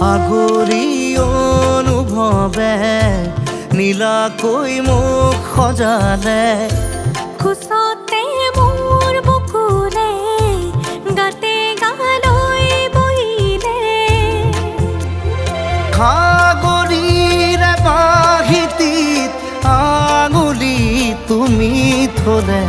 আগৰি অনুভৱে নীলাকৈ মোক সজালে, খোজতে মোৰ বুকুৰে গাতে গালৈ বহিলে, সাগৰীৰে বাহিতিত আঙুলি তুমি থলে